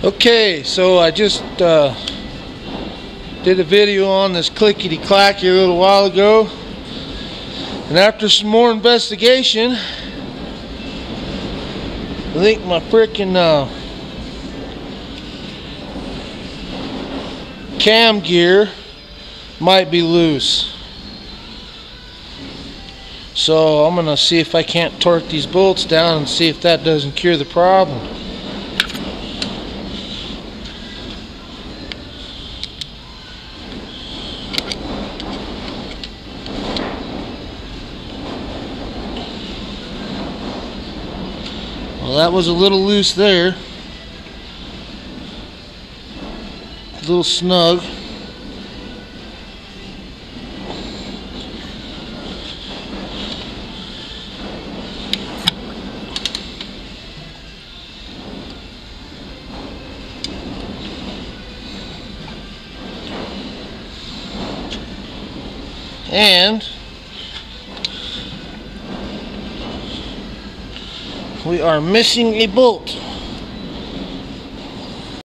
Okay, so I just did a video on this clickety clack here a little while ago, and after some more investigation, I think my frickin' cam gear might be loose. So I'm gonna see if I can't torque these bolts down and see if that doesn't cure the problem. Well, that was a little loose there. A little snug. And we are missing a bolt.